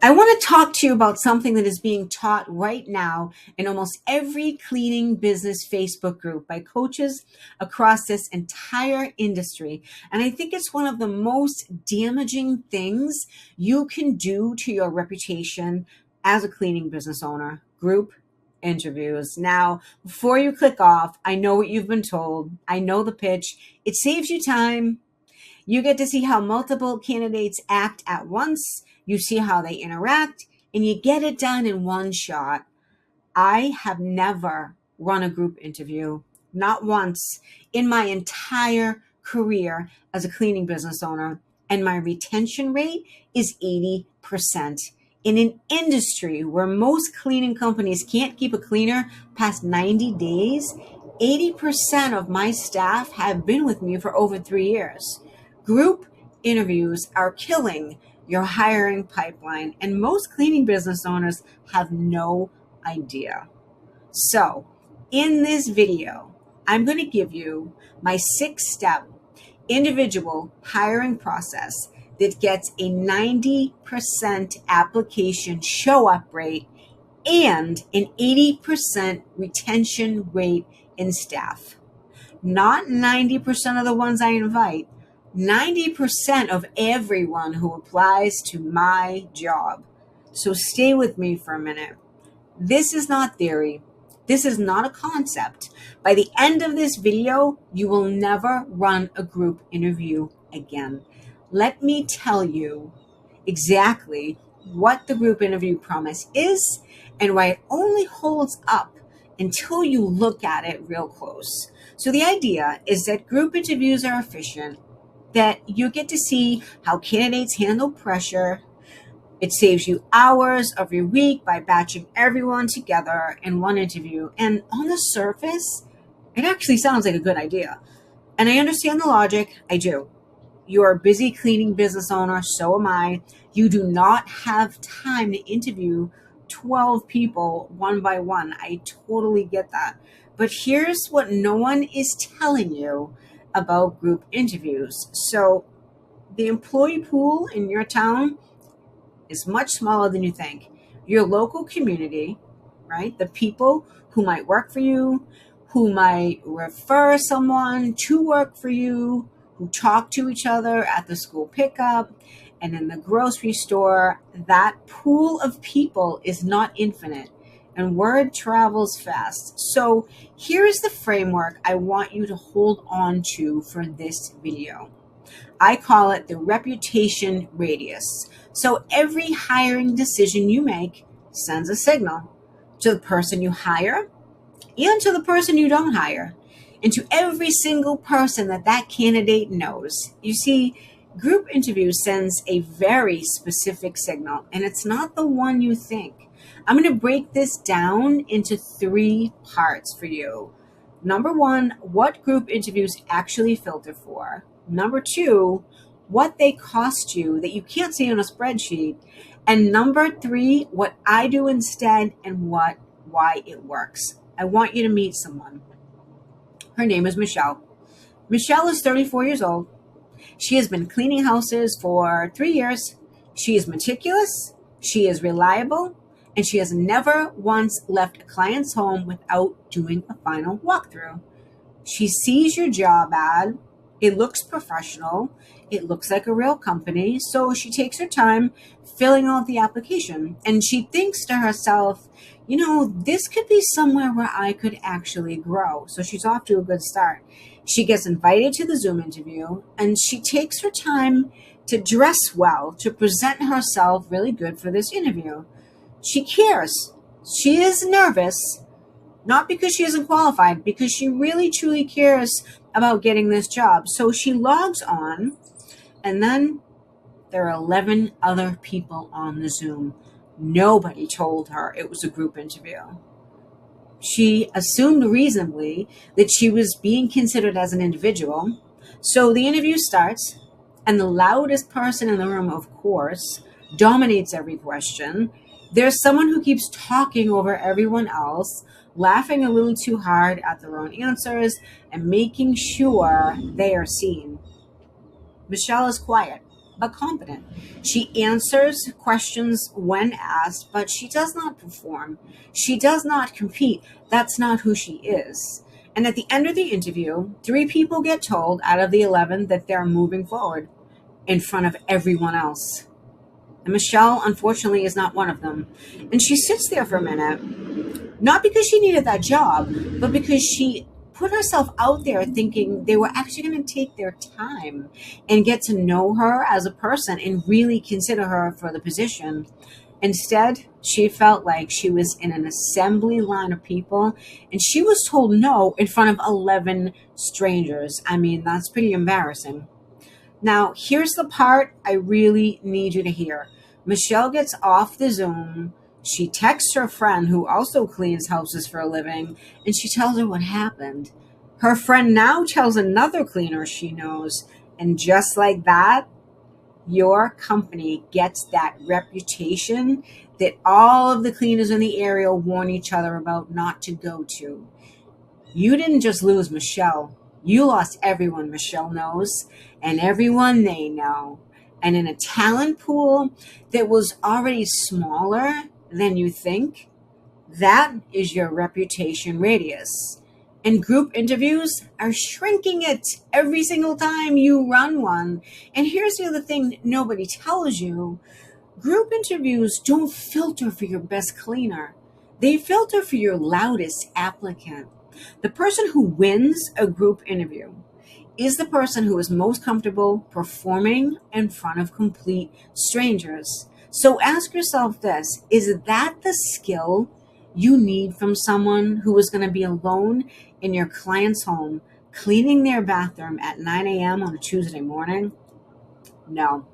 I want to talk to you about something that is being taught right now in almost every cleaning business Facebook group by coaches across this entire industry. And I think it's one of the most damaging things you can do to your reputation as a cleaning business owner. Group interviews. Now, before you click off, I know what you've been told. I know the pitch. It saves you time. You get to see how multiple candidates act at once. You see how they interact, and you get it done in one shot. I have never run a group interview, not once, in my entire career as a cleaning business owner, and my retention rate is 80%. In an industry where most cleaning companies can't keep a cleaner past 90 days, 80% of my staff have been with me for over 3 years. Group interviews are killing your hiring pipeline, and most cleaning business owners have no idea. So, in this video, I'm going to give you my 6-step individual hiring process that gets a 90% application show up rate and an 80% retention rate in staff. Not 90% of the ones I invite, 90% of everyone who applies to my job. So stay with me for a minute. This is not theory. This is not a concept. By the end of this video, you will never run a group interview again. Let me tell you exactly what the group interview promise is and why it only holds up until you look at it real close. So the idea is that group interviews are efficient, that you get to see how candidates handle pressure. It saves you hours of your week by batching everyone together in one interview. And on the surface, it actually sounds like a good idea. And I understand the logic. I do. You're a busy cleaning business owner. So am I. You do not have time to interview 12 people one by one. I totally get that. But here's what no one is telling you about group interviews. So the employee pool in your town is much smaller than you think. Your local community, right? The people who might work for you, who might refer someone to work for you, who talk to each other at the school pickup and in the grocery store, that pool of people is not infinite. And word travels fast. So here's the framework I want you to hold on to for this video. I call it the reputation radius. So every hiring decision you make sends a signal to the person you hire and to the person you don't hire, and to every single person that candidate knows. You see, group interview sends a very specific signal, and it's not the one you think. I'm going to break this down into 3 parts for you. Number 1, what group interviews actually filter for. Number 2, what they cost you that you can't see on a spreadsheet. And number 3, what I do instead and why it works. I want you to meet someone. Her name is Michelle. Michelle is 34 years old. She has been cleaning houses for 3 years. She is meticulous. She is reliable. And she has never once left a client's home without doing a final walkthrough. She sees your job ad. It looks professional. It looks like a real company. So she takes her time filling out the application. And she thinks to herself, you know, this could be somewhere where I could actually grow. So she's off to a good start. She gets invited to the Zoom interview, and she takes her time to dress well, to present herself really good for this interview. She cares. She is nervous, not because she isn't qualified, because she really truly cares about getting this job. So she logs on, and then there are 11 other people on the Zoom. Nobody told her it was a group interview. She assumed reasonably that she was being considered as an individual. So the interview starts, and the loudest person in the room, of course, dominates every question. There's someone who keeps talking over everyone else, laughing a little too hard at their own answers, and making sure they are seen. Michelle is quiet, but competent. She answers questions when asked, but she does not perform. She does not compete. That's not who she is. And at the end of the interview, 3 people get told out of the 11 that they're moving forward in front of everyone else. And Michelle, unfortunately, is not one of them. And she sits there for a minute, not because she needed that job, but because she put herself out there thinking they were actually going to take their time and get to know her as a person and really consider her for the position. Instead, she felt like she was in an assembly line of people and she was told no in front of 11 strangers. I mean, that's pretty embarrassing. Now, here's the part I really need you to hear. Michelle gets off the Zoom. She texts her friend who also cleans houses for a living, and she tells her what happened. Her friend now tells another cleaner she knows, and just like that, your company gets that reputation that all of the cleaners in the area warn each other about not to go to. You didn't just lose Michelle. You lost everyone Michelle knows and everyone they know. And in a talent pool that was already smaller than you think, that is your reputation radius. And group interviews are shrinking it every single time you run one. And here's the other thing nobody tells you. Group interviews don't filter for your best cleaner. They filter for your loudest applicant. The person who wins a group interview is the person who is most comfortable performing in front of complete strangers. So ask yourself this, is that the skill you need from someone who is going to be alone in your client's home, cleaning their bathroom at 9 a.m. on a Tuesday morning? No.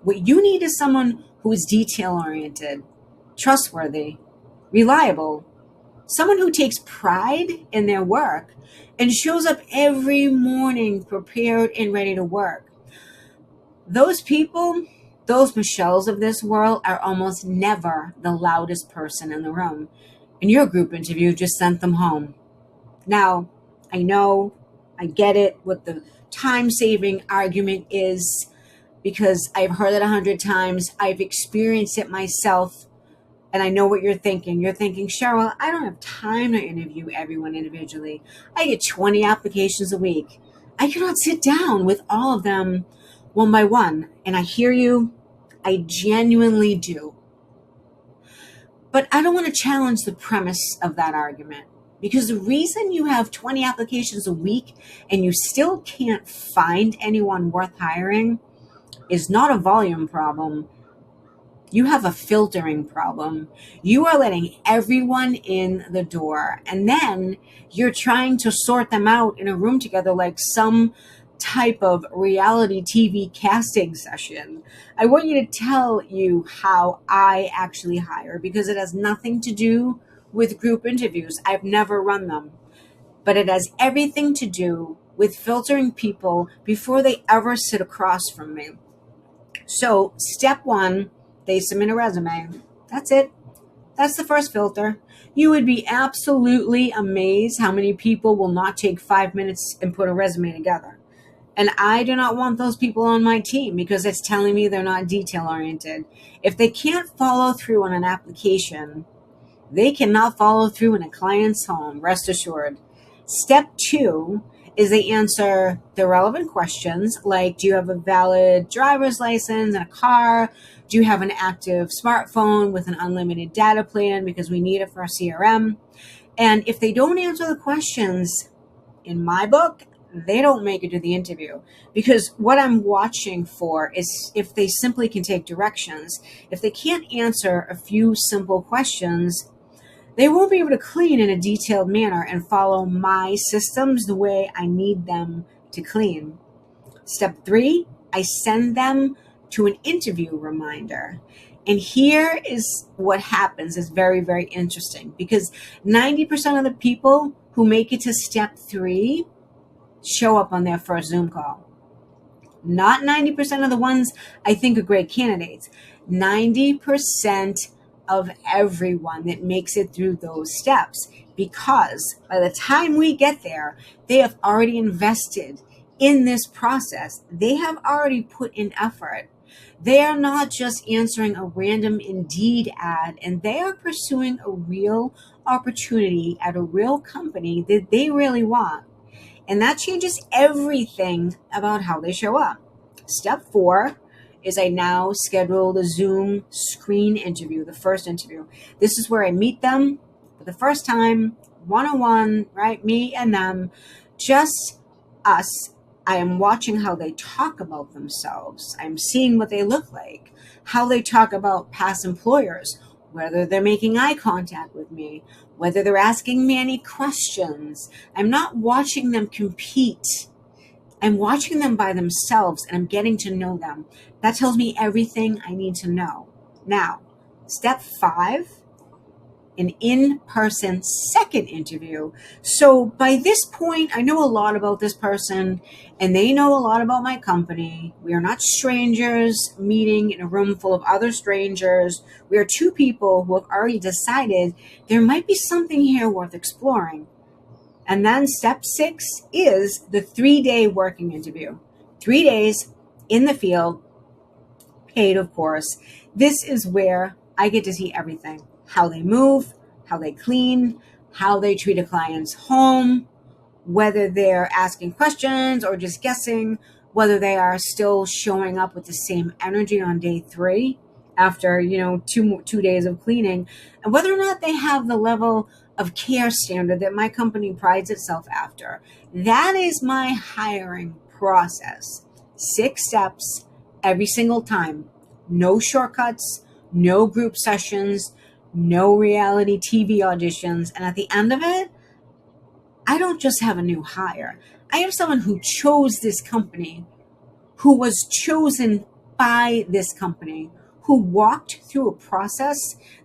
What you need is someone who is detail-oriented, trustworthy, reliable, someone who takes pride in their work and shows up every morning prepared and ready to work. Those people, those Michelles of this world, are almost never the loudest person in the room. And your group interview just sent them home. Now, I know, I get it, what the time-saving argument is, because I've heard it 100 times. I've experienced it myself. And I know what you're thinking. You're thinking, Cheryl, I don't have time to interview everyone individually. I get 20 applications a week. I cannot sit down with all of them one by one. And I hear you. I genuinely do. But I don't want to challenge the premise of that argument. Because the reason you have 20 applications a week and you still can't find anyone worth hiring is not a volume problem. You have a filtering problem. You are letting everyone in the door, and then you're trying to sort them out in a room together like some type of reality TV casting session. I want you to tell you how I actually hire, because it has nothing to do with group interviews. I've never run them, but it has everything to do with filtering people before they ever sit across from me. So step 1, they submit a resume. That's it. That's the first filter. You would be absolutely amazed how many people will not take 5 minutes and put a resume together. And I do not want those people on my team because it's telling me they're not detail oriented. If they can't follow through on an application, they cannot follow through in a client's home, rest assured. Step 2 is they answer the relevant questions like, do you have a valid driver's license and a car? Do you have an active smartphone with an unlimited data plan because we need it for our CRM? And if they don't answer the questions, in my book, they don't make it to the interview, because what I'm watching for is if they simply can take directions. If they can't answer a few simple questions, they won't be able to clean in a detailed manner and follow my systems the way I need them to clean. Step 3, I send them to an interview reminder. And here is what happens. It's very, very interesting, because 90% of the people who make it to step 3 show up on their first Zoom call. Not 90% of the ones I think are great candidates. 90% of everyone that makes it through those steps, because by the time we get there, they have already invested in this process. They have already put in effort. They are not just answering a random Indeed ad, and they are pursuing a real opportunity at a real company that they really want. And that changes everything about how they show up. Step 4 is I now schedule the Zoom screen interview, the first interview. This is where I meet them for the first time, one on one, right? Me and them, just us. I am watching how they talk about themselves. I'm seeing what they look like, how they talk about past employers, whether they're making eye contact with me, whether they're asking me any questions. I'm not watching them compete. I'm watching them by themselves and I'm getting to know them. That tells me everything I need to know. Now, step 5, an in-person second interview. So by this point, I know a lot about this person and they know a lot about my company. We are not strangers meeting in a room full of other strangers. We are two people who have already decided there might be something here worth exploring. And then step 6 is the 3-day working interview. 3 days in the field, paid, of course. This is where I get to see everything: how they move, how they clean, how they treat a client's home, whether they're asking questions or just guessing, whether they are still showing up with the same energy on day 3 after, 2 days of cleaning, and whether or not they have the level of care standard that my company prides itself after. That is my hiring process. 6 steps every single time. No shortcuts, no group sessions, no reality TV auditions. And at the end of it, I don't just have a new hire. I have someone who chose this company, who was chosen by this company, who walked through a process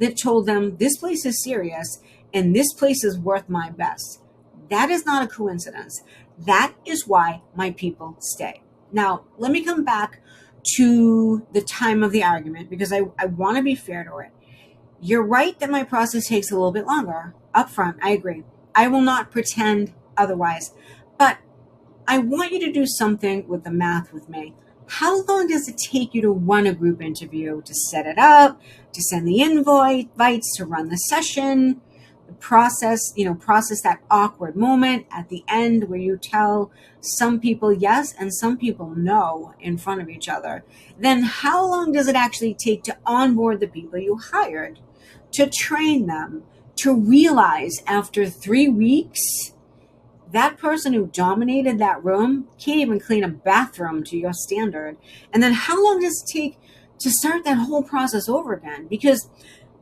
that told them this place is serious and this place is worth my best. That is not a coincidence. That is why my people stay. Now, let me come back to the time of the argument because I want to be fair to it. You're right that my process takes a little bit longer. Upfront, I agree. I will not pretend otherwise. But I want you to do something with the math with me. How long does it take you to run a group interview, to set it up, to send the invites, to run the session, the process that awkward moment at the end where you tell some people yes and some people no in front of each other? Then how long does it actually take to onboard the people you hired, to train them, to realize after 3 weeks that person who dominated that room can't even clean a bathroom to your standard? And then how long does it take to start that whole process over again? Because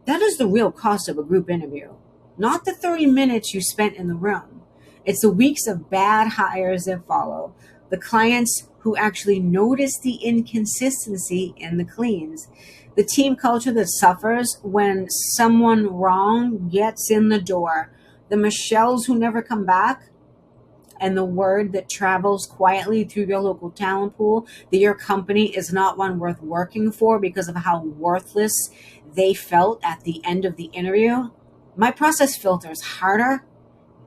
that is the real cost of a group interview, not the 30 minutes you spent in the room. It's the weeks of bad hires that follow, the clients who actually notice the inconsistency in the cleans, the team culture that suffers when someone wrong gets in the door, the Michelles who never come back, and the word that travels quietly through your local talent pool that your company is not one worth working for because of how worthless they felt at the end of the interview. My process filters harder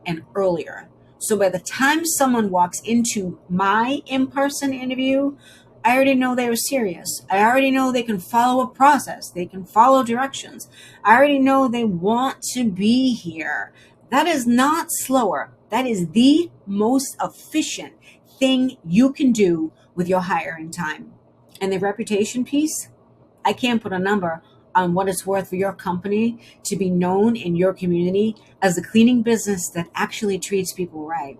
and earlier. So by the time someone walks into my in-person interview, I already know they were serious. I already know they can follow a process. They can follow directions. I already know they want to be here. That is not slower. That is the most efficient thing you can do with your hiring time. And the reputation piece, I can't put a number on what it's worth for your company to be known in your community as a cleaning business that actually treats people right,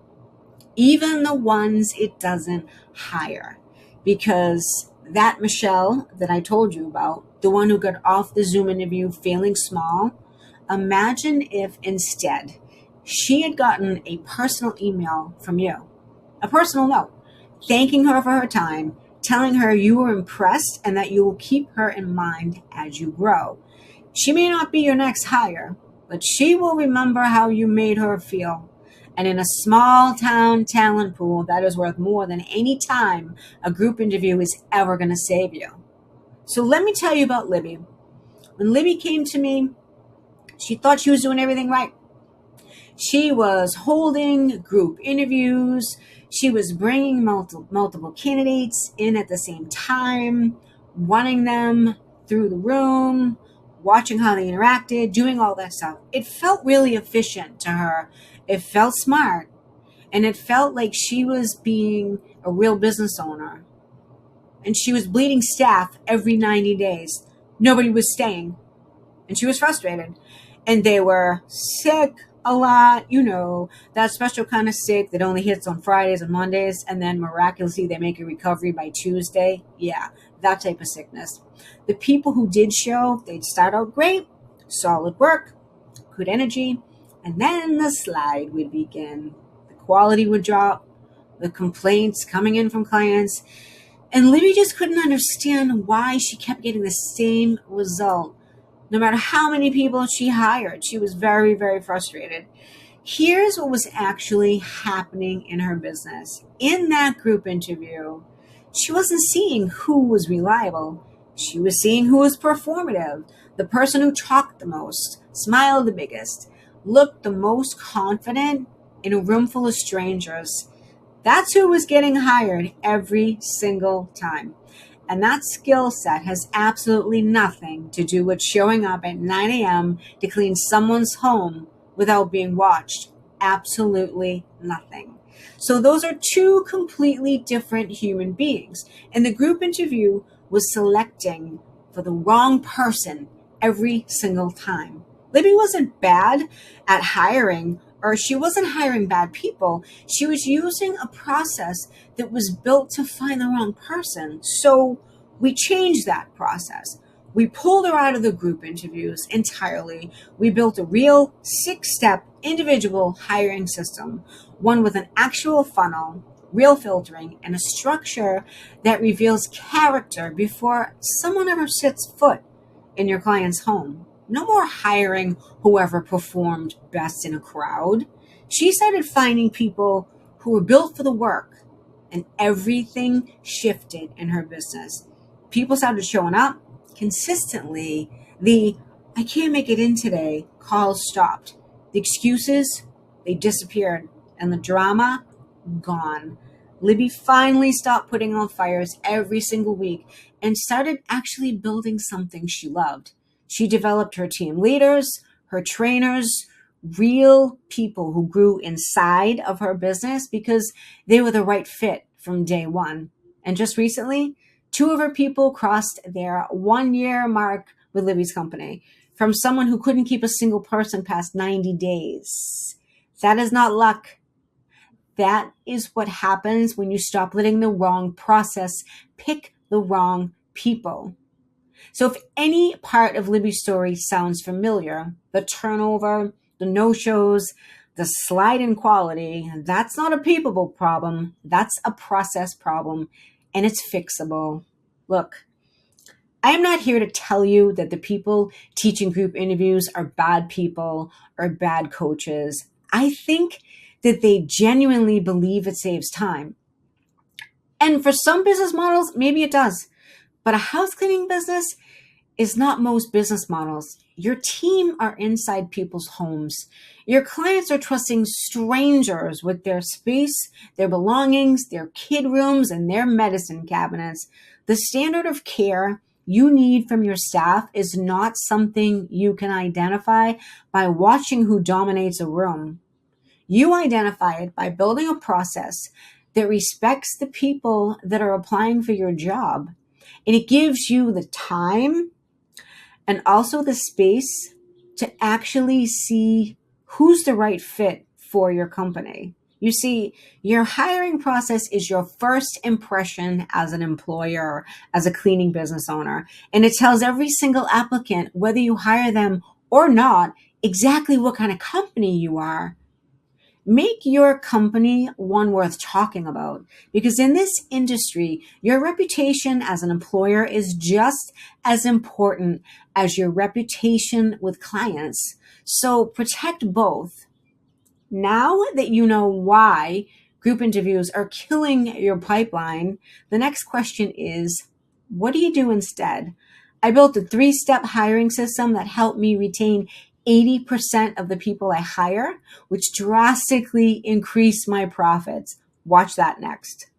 even the ones it doesn't hire. Because that Michelle that I told you about, the one who got off the Zoom interview feeling small, imagine if instead she had gotten a personal email from you, a personal note, thanking her for her time, telling her you were impressed and that you will keep her in mind as you grow. She may not be your next hire, but she will remember how you made her feel. And in a small town talent pool, that is worth more than any time a group interview is ever going to save you. So let me tell you about Libby. When Libby came to me, she thought she was doing everything right. She was holding group interviews. She was bringing multiple candidates in at the same time, running them through the room, watching how they interacted, doing all that stuff. It felt really efficient to her. It felt smart. And it felt like she was being a real business owner. And she was bleeding staff every 90 days. Nobody was staying. And she was frustrated. And they were sick a lot, that special kind of sick that only hits on Fridays and Mondays, and then miraculously they make a recovery by Tuesday. Yeah, that type of sickness. The people who did show, they'd start out great, solid work, good energy, and then the slide would begin. The quality would drop, the complaints coming in from clients, and Libby just couldn't understand why she kept getting the same result. No matter how many people she hired, she was very, very frustrated. Here's what was actually happening in her business. In that group interview, she wasn't seeing who was reliable. She was seeing who was performative. The person who talked the most, smiled the biggest, looked the most confident in a room full of strangers. That's who was getting hired every single time. And that skill set has absolutely nothing to do with showing up at 9 a.m. to clean someone's home without being watched. Absolutely nothing. So those are two completely different human beings. And the group interview was selecting for the wrong person every single time. Libby wasn't bad at hiring, or she wasn't hiring bad people. She was using a process that was built to find the wrong person. So we changed that process. We pulled her out of the group interviews entirely. We built a real 6-step individual hiring system, one with an actual funnel, real filtering, and a structure that reveals character before someone ever sets foot in your client's home. No more hiring whoever performed best in a crowd. She started finding people who were built for the work, and everything shifted in her business. People started showing up consistently. The "I can't make it in today" calls stopped. The excuses, they disappeared, and the drama, gone. Libby finally stopped putting on fires every single week and started actually building something she loved. She developed her team leaders, her trainers, real people who grew inside of her business because they were the right fit from day one. And just recently, 2 of her people crossed their 1-year mark with Libby's company, from someone who couldn't keep a single person past 90 days. That is not luck. That is what happens when you stop letting the wrong process pick the wrong people. So if any part of Libby's story sounds familiar, the turnover, the no-shows, the slide in quality, that's not a people problem. That's a process problem, and it's fixable. Look, I am not here to tell you that the people teaching group interviews are bad people or bad coaches. I think that they genuinely believe it saves time. And for some business models, maybe it does. But a house cleaning business is not most business models. Your team are inside people's homes. Your clients are trusting strangers with their space, their belongings, their kid rooms, and their medicine cabinets. The standard of care you need from your staff is not something you can identify by watching who dominates a room. You identify it by building a process that respects the people that are applying for your job. And it gives you the time and also the space to actually see who's the right fit for your company. You see, your hiring process is your first impression as an employer, as a cleaning business owner. And it tells every single applicant, whether you hire them or not, exactly what kind of company you are. Make your company one worth talking about, because in this industry, your reputation as an employer is just as important as your reputation with clients. So protect both. Now that you know why group interviews are killing your pipeline, the next question is, what do you do instead? I built a 3-step hiring system that helped me retain 80% of the people I hire, which drastically increased my profits. Watch that next.